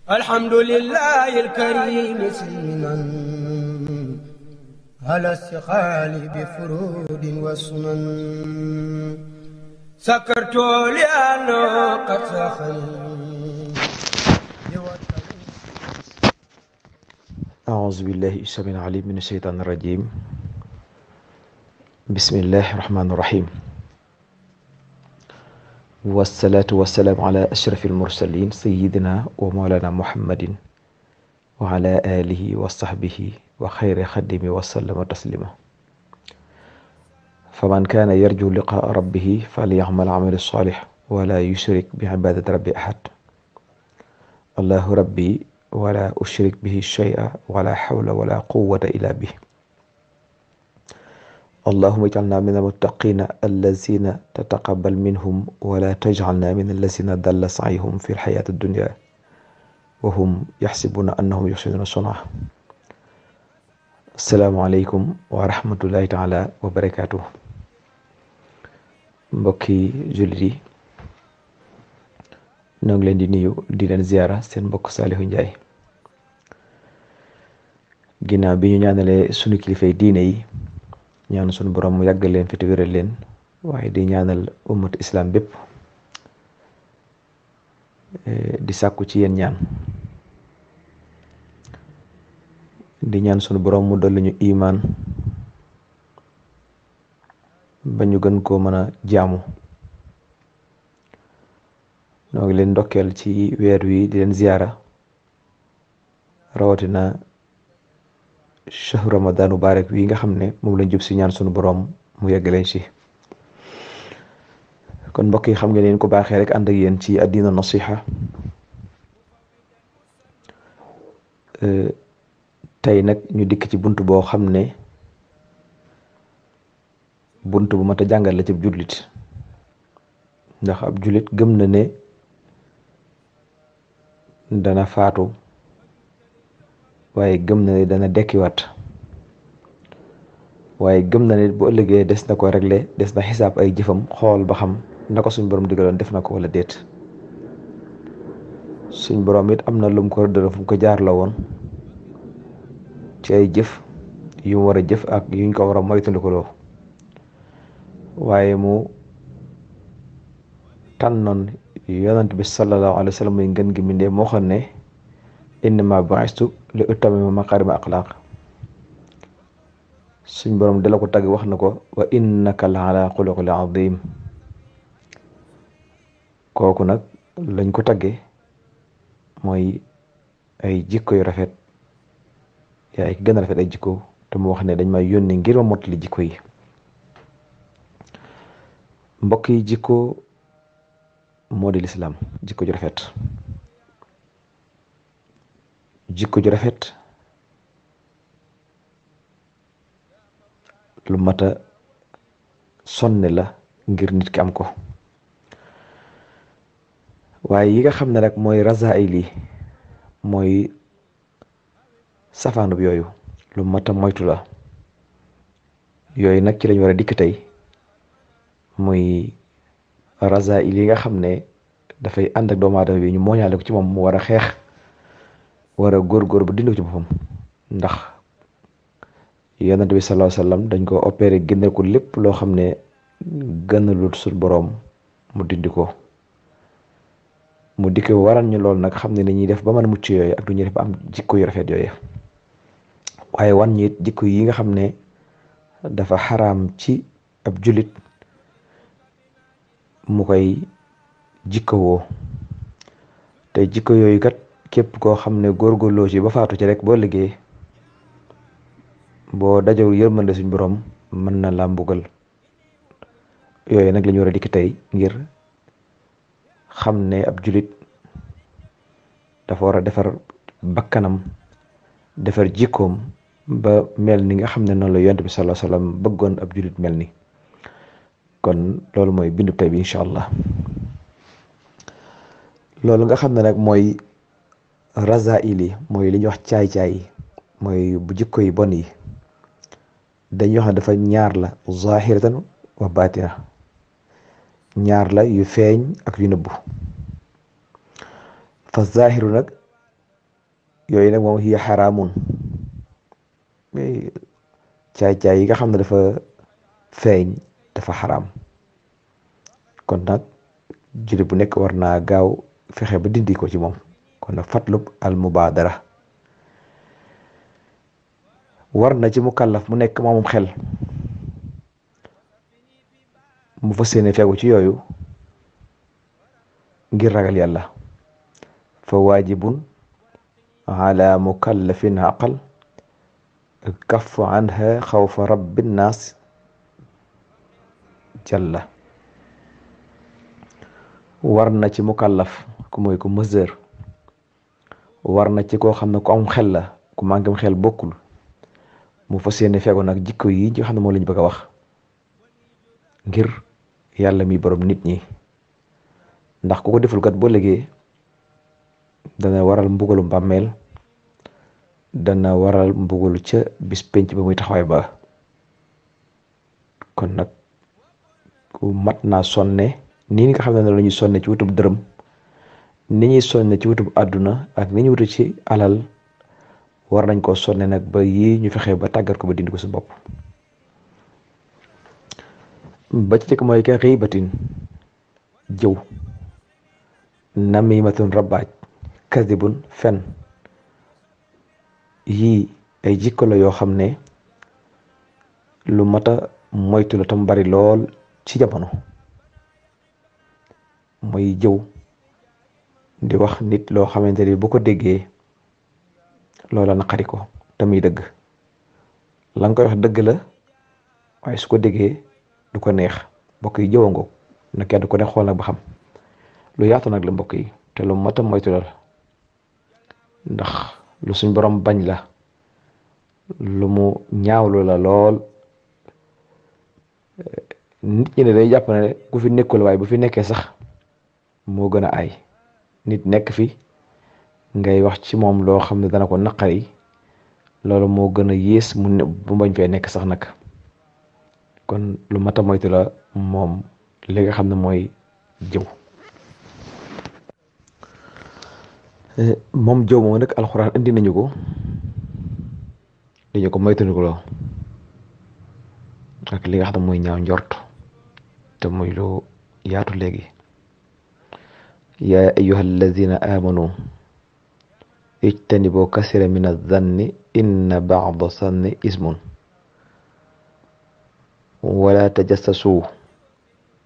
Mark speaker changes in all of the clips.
Speaker 1: الحمد لله الكريم سلما على السخال بفرود وسنن سكرت لأنه قد سخني.
Speaker 2: أعوذ بالله السميع العليم من الشيطان الرجيم. بسم الله الرحمن الرحيم، والصلاة والسلام على أشرف المرسلين سيدنا ومولانا محمد وعلى آله وصحبه وخير خدم وسلم تسليما. فمن كان يرجو لقاء ربه فليعمل عمل الصالح ولا يشرك بعبادة ربي أحد. الله ربي ولا أشرك به شيئا ولا حول ولا قوة إلا به. اللهم اجعلنا من المتقين الذين تتقبل منهم ولا تجعلنا من الذين ضل سعيهم في الحياة الدنيا وهم يحسبون أنهم يحسنون صنعا. السلام عليكم ورحمة الله تعالى وبركاته. mbokki jullit yi ñoo ngi leen di nuyu di leen ziyaara seen mbokk Saliou Ndiaye. ginnaaw bi ñu ñaanalee sunu kilifay diine yi ñaan sunu borom mu yàggal leen fi te wéral leen, waaye di ñaanal ummat islam bépp, di sàkku ci yéen ñaan, di ñaan sunu borom mu dolli ñu imaan ba ñu gën koo mën a jaamu. ñoo ngi leen ndokkeel ci weer wi di leen ziyaara, rawatina shahru ramadan mubarak wi nga xam ne moom lañ jub si, ñaan sunu borom mu yegg leen ci. kon mbokk yi, xam ngeen leen ko baaxee rek ànd ak yéen ci addina nasiha. tey nag ñu dikk ci bunt boo xam ne bunt bu mat a jàngal la ci jullit, ndax ab jullit gëm na ne dana faatu, waaye gëm na ne dana dekkiwaat, waaye gëm na ne bu ëllëgee des na ko régler, des na xisaab ay jëfam, xool ba xam na ko suñ borom digaloon def na ko wala déet. suñ borom it am na lum ko rëddal fu mu ko jaar la woon ci ay jëf yu mu war a jëf ak yuñ ko war a moytandikuloo, waaye mu tànnoon yonent bi sallallahu alayhi wa sallam muy ngën gi mindee moo xam ne innama bu'istu li utammima makaarima axlaaq. suñ borom dala ko tagg, wax na ko wa innaka la ala xuluqin azim. kooku nag lañ ko tagge mooy ay jikko yu rafet, yaay ki gën a rafet ay jikko, te mu wax ne dañ may yónni ngir ma mottali jikko yi. mbokk yi, jikko moo di lislaam. jikko ju rafet, jikko ju rafet lu mat a sonne la ngir nit ki am ko, waaye yi nga xam ne nag mooy rasaayil yi, mooy safaanub yooyu, lu mat a moytu la. yooyu nag ci lañ war a dikk tey, muy rasaayil yi nga xam ne dafay ànd ak doomu aadama bi, ñu mooñaale ko ci moom, mu war a xeex, war a góor-góor ba dindi ko ci boppam. ndax yonent bi sallallahu alayhi wasallam dañ ko opéré génne ko lépp loo xam ne gënalul sul boroom, mu dindi ko. mu dikk waral ñu lool nag, xam ne ni ñuy def ba mën a mucc yooyu ak du ñuy def ba am jikko yu rafet yooyu. waaye wan ñi jikko yi nga xam ne dafa xaraam ci ab jullit mu koy jikkowoo. te jikko yooyu kat képp koo xam ne góorgóorloo ci ba faatu ci rek, boo liggéey boo dajawul yërmande suñ borom mën na laa mbugal. yooyu nag lañu war a dikk tey ngir xam ne ab jullit dafa war a defar bakkanam, defar jikkoom ba mel ni nga xam ne noonu la yonent bi sallallahu alayhi wasallam bëggoon ab jullit mel ni. kon loolu mooy bindu tey bi incha allah. loolu nga xam ne nag mooy rasaa'il yi, mooy li ñuy wax caay-caay yi, mooy bu jikko yi bon yi. dañuy wax ne dafa ñaar la, zahiratan wa batina. ñaar la, yu feeñ ak yu nëbbu. fa zahiru nag yooyu nag moom hiya xaraamun caay-caay yi nga xam ne dafa feeñ dafa xaraam. kon nag jullit bu nekk war naa gaaw fexe ba dindi ko ci moom. kon nag fatlub al mubaadara war na ci mukallaf mu nekk moomum xel mu fas yéene fegu ci yooyu ngir ragal yàlla. fa waajibun ala mukallafin aqal kaffu anha xawfa rabbin naas jalla. war na ci mukallaf ku mooy ku mesure, war na ci koo xam ne ku am xel la, ku màngam xel bokkul, mu fas yéene fegu nag jikko yi nga xam ne moom lañ bëgg a wax ngir yàlla mi borom nit ñi. ndax ku ko deful kat boo léegi dana waral mbugalu bàmmeel, dana waral mbugalu ca bis penc ba muy taxawaay ba. kon nag ku mat naa sonne nii nga xam ne la ñuy sonne ci wutub dërëm, ni ñuy sonne ci wutub àdduna ak ni ñu wutu ci alal, war nañ koo sonne nag ba yii ñu fexe ba tàggat ko ba dindi ko sa bopp. ba ci jëkk mooy ka xiibatin jëw, namimatun rabaaj, kadibun fen. yii ay jikko la yoo xam ne lu mata moytu la tam bari lool ci jamono. mooy jëw, di wax nit loo xamante ni bu ko déggee loola naqari ko te muy dëgg. la nga koy wax dëgg la waaye su ko déggee du ko neex. mbokk yi jëwa ngoog na kenn ko ne xool nag ba xam. lu yaatu nag la mbokk yi, te lu mata moytu la ndax lu suñ borom bañ la, lu mu ñaawlu la lool. nit ñi ne day jàpp ne ku fi nekkul waaye bu fi nekkee sax moo gën a ay. nit nekk fi ngay wax ci moom loo xam ne dana ko naqari, loolu moo gën a yées bu bañ fee nekk sax nag. kon lu mata moytu la moom li nga xam ne mooy jëw. moom jëw moom nag alxuraan indi nañu ko dañu ko moytandiku loo ak li nga xam ne mooy ñaaw njort te muy lu yaatu léegi. yaa ayyuha alladina amanu ijtanibu kasira min azanni inna ba'da zanni ismun wala tajassasu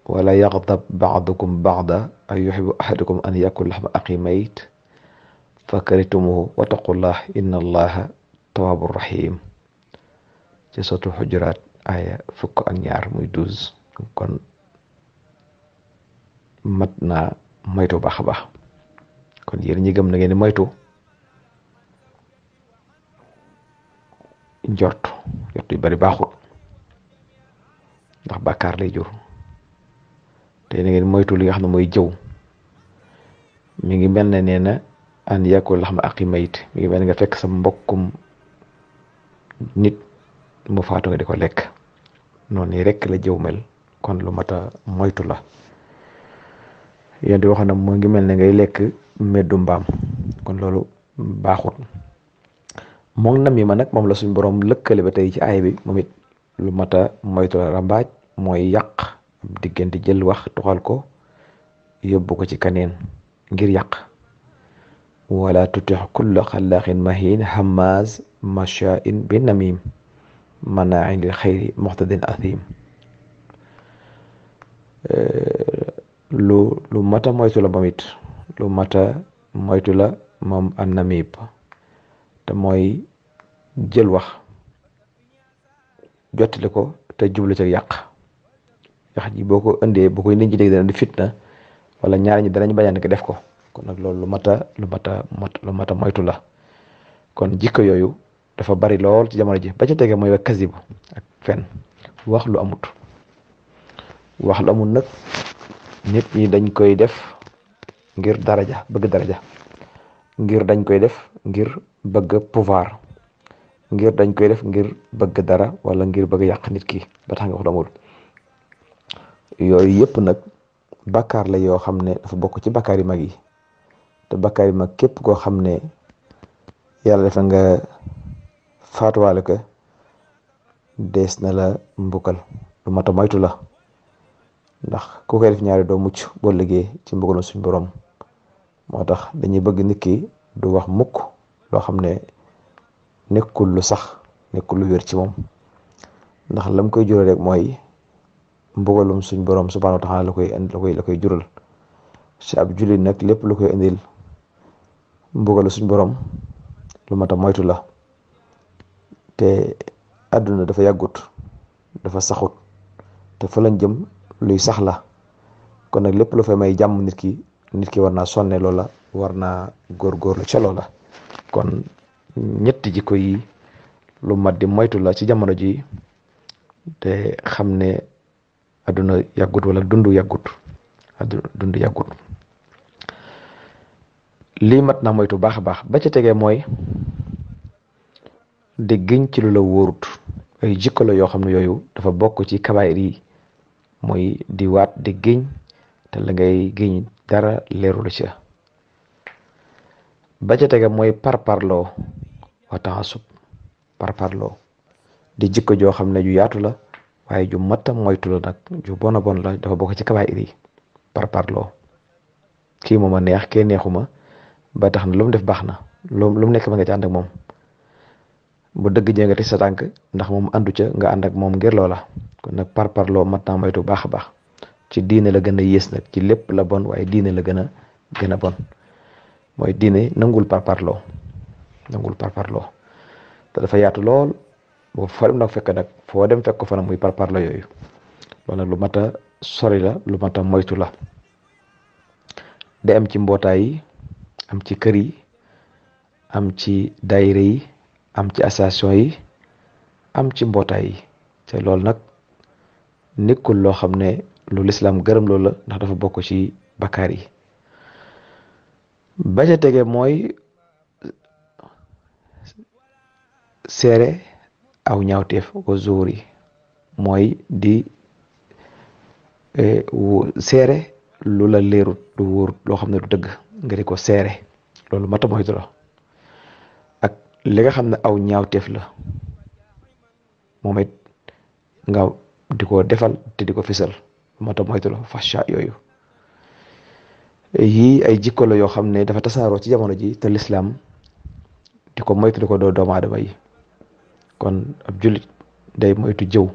Speaker 2: wala yaghdab ba'dukum ba'da an yuhibbu ahadukum an yakula lahma axi mayt fakarihtumuhu wattaqullah inna allaha tawwabur rahim. ci sotu Xujuraat aya 12 muy 12. kon mat naa moytu baax a baax. kon yéen ñi gëm na ngeen moytu njort yu bari baaxul ndax bàkkaar lay jur. te na ngeen moytu li nga xam ne mooy jëw. mi ngi mel ne nee na an yakul laxma aqi mayit, mi ngi mel ne nga fekk sa mbokkum nit mu faatu nga di ko lekk. noonu nii rek la jëw mel. kon lu mat a moytu la. yéen di wax na moo ngi mel ne ngay lekk meddu mbaam. kon loolu baaxul. moom nam yi ma nag moom la suñ borom lëkkale ba tey ci aay bi moom it lu mat a moytu la. rambaaj mooy yàq diggante, jël wax toxal ko yóbbu ko ci kaneen ngir yàq. wala tutix kulla xallaaxin mahin hamaz mashaa'in bi namim manaain lil xayri muxtadin athim. lu mata moytu la moom it. lu mata moytu la moom an namib te mooy jël wax jottali ko te jublu ci yàq. wax ji boo ko indee bu koy nit ñi dégg dana di fitna wala ñaar ñi danañ bañaan ko def ko. kon nag loolu lu mata moytu la. kon jikko yooyu dafa bari lool ci jamono ji. ba ca tege mooy wa kasibu ak fen, wax lu amut. wax lu amut nag nit ñi dañ koy def ngir daraja, bëgg daraja, ngir dañ koy def ngir bëgg pouvoir, ngir dañ koy def ngir bëgg dara wala ngir bëgg yàq nit ki ba tax nga wax lu amul. yooyu yëpp nag bakkaar la yoo xam ne dafa bokk ci bakkaar yi mag yi. te bakkaar yi mag képp koo xam ne yàlla defa nga faatuwaale ko dees na la mbugal lu mat a moytu la ndax ku koy def ñaari doo mucc boo liggéey ci mbugalum suñ borom. moo tax dañuy bëgg nit ki du wax mukk loo xam ne nekkul lu sax nekkul lu wér ci moom ndax lam koy jural rek mooy mbugalum suñ borom subhanahu wa taala la koy jural si ab jullit nag lépp lu koy indil mbugalu suñ borom lu mat a moytu la te àdduna dafa yàggut dafa saxut te fa lañ jëm luy sax la kon nag lépp lu fay may jàmm nit ki war naa sonne loola war naa góorgóorlu ca loola kon ñetti jikko yi lu mat di moytu la ci jamono ji te xam ne àdduna yàggut wala dundu yàggut lii mat na moytu baax a baax ba ca tegee mooy di giñ ci lu la wóorut ay jikko la yoo xam ne yooyu dafa bokk ci kabaayir yi mooy di waat di giñ te la ngay giñ dara leerulu ci ba ca tege mooy parparloo wa taxasub parparloo di jikko joo xam ne ju yaatu la waaye ju matta moytu la nag ju bona bon la dafa bokk ci kabaayir yi parparloo kii mooma neex kee neexuma ba tax na lu mu def baax na lu mu nekk ba nga ci ànd ak moom bu dëgg jee nga teg sa tànk ndax moom àndu ca nga ànd ak moom ngir loola kon nag parparloo mat naa moytu baax a baax ci diine la gën a yées nag ci lépp la bon waaye diine la gën a bon mooy diine nangul parparloo te dafa yaatu lool boo fa dem nag fekk nag foo dem fekk ko fa nag muy parparloo yooyu loolu nag lu mat a sori la lu mat a moytu la day am ci mbootaay yi am ci kër yi am ci daayira yi am ci association yi am ci mbootaay yi te loolu nag nekkul loo xam ne lu lislaam gërëm loolu la ndax dafa bokk ci bakkaar yi ba ca tege mooy seere aw ñaawteef wa zuur yi mooy di seere lu la leerut lu wóorut loo xam ne du dëgg nga di ko seere loolu mata moytu la ak li nga xam ne aw ñaawteef la moom it nga di ko defal te di ko fisal mata moytu la fasha yooyu yii ay jikko la yoo xam ne dafa tasaaroo ci jamono ji te lislaam di ko moytu di ko doo doomu aadama yi kon ab julit day moytu jëw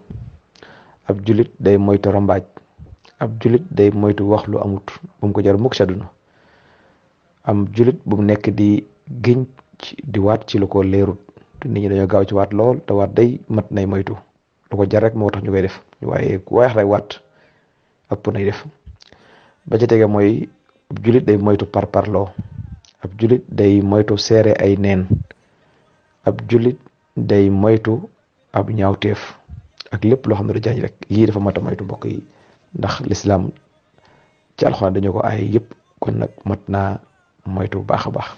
Speaker 2: ab julit day moytu rambaaj ab julit day moytu wax lu amut bu mu ko jar mukk ci àdduna am julit bu mu nekk di giñ di waat ci lu ko leerut te nit ñi dañoo gaaw ci waat lool te waat day mat nay moytu lu ko jar rek moo tax ñu koy def waaye ku wax rek waat ëpp nay def ba ca tege mooy ab julit day moytu parparloo ab julit day moytu seere ay neen ab julit day moytu ab ñaawteef ak lépp loo xam ne du jaañ rek yii dafa mat a moytu mbokk yi ndax lislaam ci alxuraan dañu ko ay yëpp kon nag mat naa moytu bu baax a baax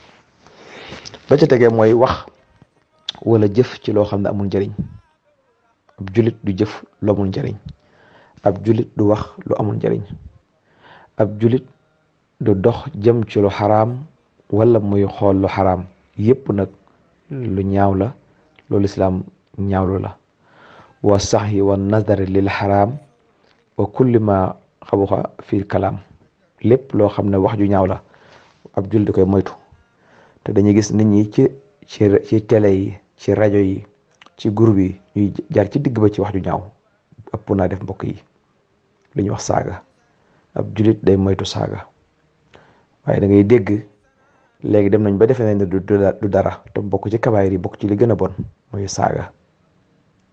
Speaker 2: ba ca tegee mooy wax wala jëf ci loo xam ne amul njariñ ab julit du jëf lu amul njariñ ab julit du wax lu amul njariñ ab julit du dox jëm ci lu xaraam wala muy xool lu xaraam yëpp nag lu ñaaw la loolu islaam ñaawlu la wa saxyi wa nazari lil xaraam wa kulli ma xabuxa fii kalaam lépp loo xam ne wax ju ñaaw la ab jullit di koy moytu te dañuy gis nit ñi ci télé yi ci rajo yi ci groupe yi ñuy jaar ci digg ba ci wax ju ñaaw ëpp naa def mbokk yi li ñuy wax saaga ab jullit day moytu saaga waaye da ngay dégg léegi dem nañ ba defee nañ ne du dara te bokk ci kabaayir yi bokk ci li gën a bon mooy saaga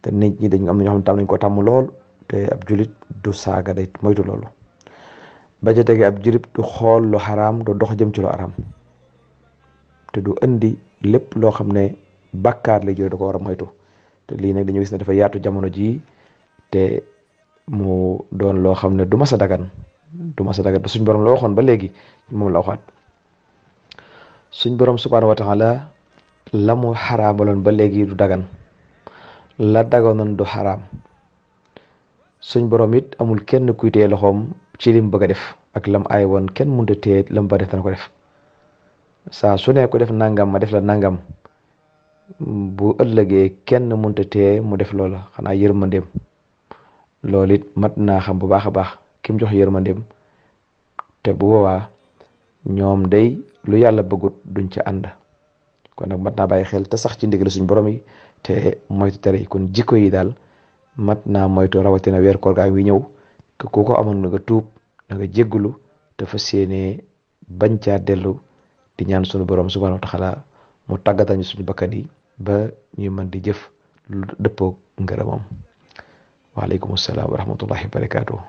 Speaker 2: te nit ñi dañ am na ñoo xam ne tam nañ ko tàmm lool te ab julit du saaga day moytu loolu ba ca tege ab julit du xool lu xaraam du dox jëm ci lu xaraam te du indi lépp loo xam ne bàkkaar lay jël da ko war a moytu te lii nag dañu gis ne dafa yaatu jamono ji te mu doon loo xam ne du mas a dagan te suñ borom la waxoon ba léegi moom la waxaat suñ borom subhaanahu wa taala la mu xaraamaloon ba léegi du dagan la daganoon du xaraam suñ borom it amul kenn kuy téye loxoom ci lim bëgg a def ak lam aay woon kenn mënut a téye lam ba def dana ko def saa su ne ko def nangam ma def la nangam bu ëllëgee kenn mënta tee mu def loola xanaa yërmandeem loolu it mat naa xam bu baax a baax kim jox yërmandeem te bu boobaa ñoom day lu yàlla bëggut duñ ca ànd kon nag mat naa bàyyi xel te sax ci ndigal suñ borom yi te moytu tere yi kon jikko yi daal mat naa moytu rawatina weer koor gaa wi ñëw ku ko amoon na nga tuub na nga jéggulu te fas yéene bañ caa dellu di ñaan sunu borom subhanahu wa taala mu tàggatañu suñu bakkan yi ba ñuy mën di jëf lu dëppoo ngërëmam waaleykum salaam wa rahmatullahi wa barakaatuh